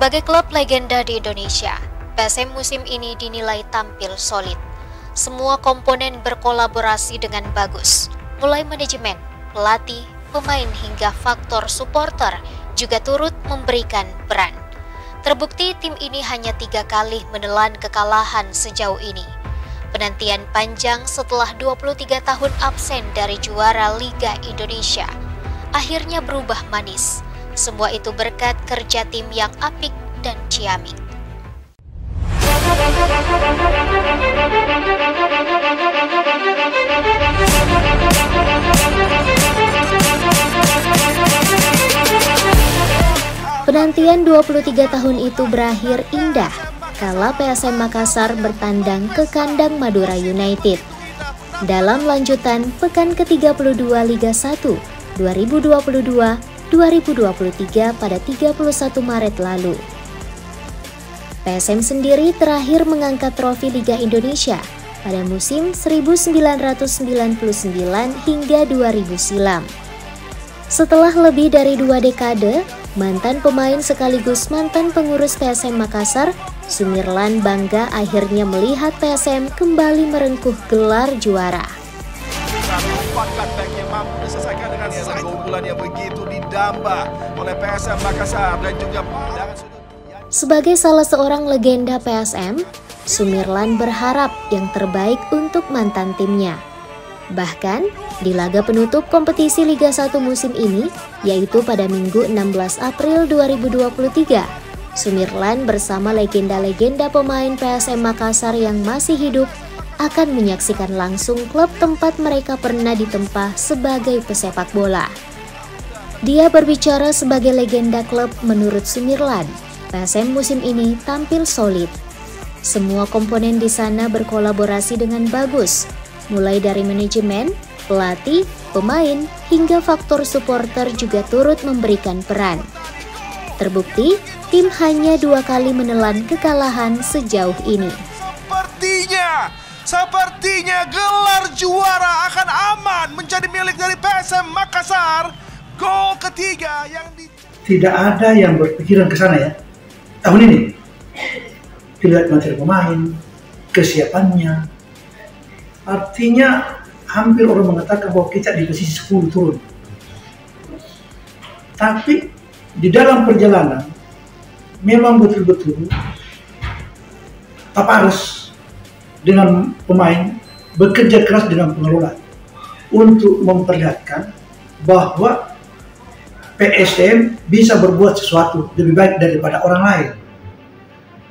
Sebagai klub legenda di Indonesia, PSM musim ini dinilai tampil solid. Semua komponen berkolaborasi dengan bagus, mulai manajemen, pelatih, pemain hingga faktor supporter juga turut memberikan peran. Terbukti tim ini hanya 3 kali menelan kekalahan sejauh ini. Penantian panjang setelah 23 tahun absen dari juara Liga Indonesia akhirnya berubah manis. Semua itu berkat kerja tim yang apik dan ciamik. Penantian 23 tahun itu berakhir indah kala PSM Makassar bertandang ke kandang Madura United. Dalam lanjutan pekan ke-32 Liga 1 2022-2023 pada 31 Maret lalu. PSM sendiri terakhir mengangkat trofi Liga Indonesia pada musim 1999 hingga 2000 silam. Setelah lebih dari 2 dekade, mantan pemain sekaligus mantan pengurus PSM Makassar, Sumirlan bangga akhirnya melihat PSM kembali merengkuh gelar juara. Sebagai salah seorang legenda PSM, Sumirlan berharap yang terbaik untuk mantan timnya. Bahkan, di laga penutup kompetisi Liga 1 musim ini, yaitu pada Minggu 16 April 2023, Sumirlan bersama legenda-legenda pemain PSM Makassar yang masih hidup akan menyaksikan langsung klub tempat mereka pernah ditempa sebagai pesepak bola. Dia berbicara sebagai legenda klub. Menurut Sumirlan, PSM musim ini tampil solid. Semua komponen di sana berkolaborasi dengan bagus, mulai dari manajemen, pelatih, pemain, hingga faktor supporter juga turut memberikan peran. Terbukti, tim hanya 2 kali menelan kekalahan sejauh ini. Sepertinya gelar juara akan aman menjadi milik dari PSM Makassar. Gol ketiga yang tidak ada yang berpikiran ke sana ya. Tahun ini dilihat materi pemain, kesiapannya. Artinya hampir orang mengatakan bahwa kita di posisi 10 turun. Tapi di dalam perjalanan memang betul-betul Tapares dengan pemain bekerja keras dengan pengelola untuk memperlihatkan bahwa PSM bisa berbuat sesuatu lebih baik daripada orang lain.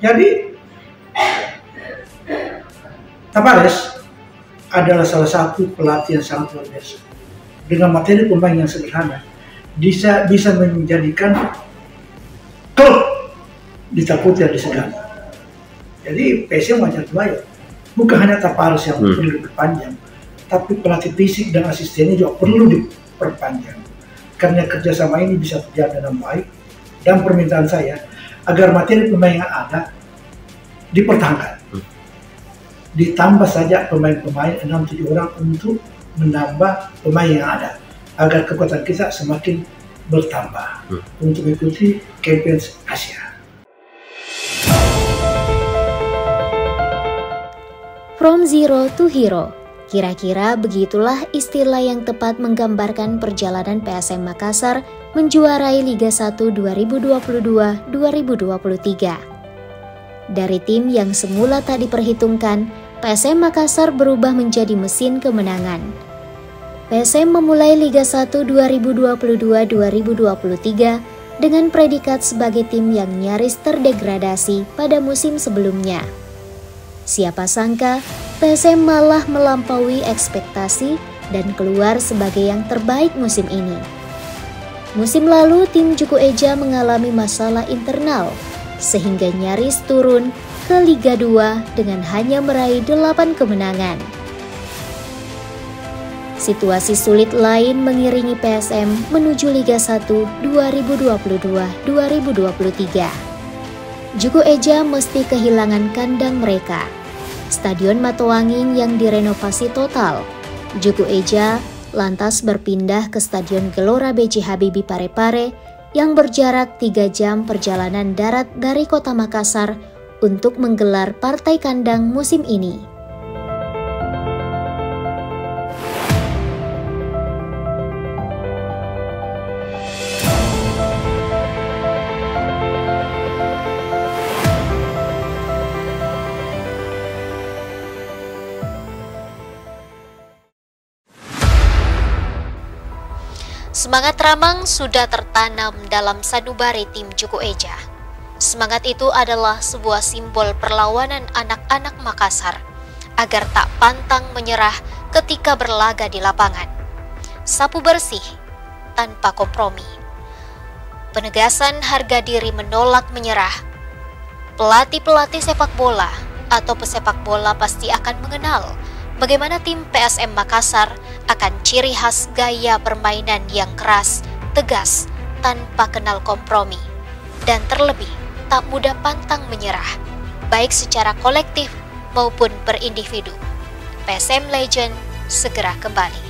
Jadi Tapares adalah salah satu pelatih yang sangat luar biasa. Dengan materi pemain yang sederhana, bisa menjadikan klub ditakuti dan disegani. Jadi PSM wajar terbayar. Bukan hanya Tapares yang perlu diperpanjang, tapi pelatih fisik dan asistennya juga perlu diperpanjang. Karena kerjasama ini bisa berjalan dengan baik. Dan permintaan saya agar materi pemain yang ada dipertahankan. Ditambah saja pemain-pemain 6-7 orang untuk menambah pemain yang ada agar kekuatan kita semakin bertambah untuk mengikuti Champions Asia. From zero to hero, kira-kira begitulah istilah yang tepat menggambarkan perjalanan PSM Makassar menjuarai Liga 1 2022-2023. Dari tim yang semula tak diperhitungkan, PSM Makassar berubah menjadi mesin kemenangan. PSM memulai Liga 1 2022-2023 dengan predikat sebagai tim yang nyaris terdegradasi pada musim sebelumnya. Siapa sangka, PSM malah melampaui ekspektasi dan keluar sebagai yang terbaik musim ini. Musim lalu, tim Juku Eja mengalami masalah internal, sehingga nyaris turun ke Liga 2 dengan hanya meraih 8 kemenangan. Situasi sulit lain mengiringi PSM menuju Liga 1 2022-2023. Juku Eja mesti kehilangan kandang mereka, Stadion Matoangin yang direnovasi total. Juku Eja lantas berpindah ke Stadion Gelora B.J. Habibie Parepare yang berjarak 3 jam perjalanan darat dari kota Makassar untuk menggelar partai kandang musim ini. Semangat Ramang sudah tertanam dalam sanubari tim Juku Eja. Semangat itu adalah sebuah simbol perlawanan anak-anak Makassar agar tak pantang menyerah ketika berlaga di lapangan. Sapu bersih, tanpa kompromi. Penegasan harga diri menolak menyerah. Pelatih-pelatih sepak bola atau pesepak bola pasti akan mengenal bagaimana tim PSM Makassar akan ciri khas gaya permainan yang keras, tegas, tanpa kenal kompromi, dan terlebih tak mudah pantang menyerah, baik secara kolektif maupun per individu. PSM Legend segera kembali.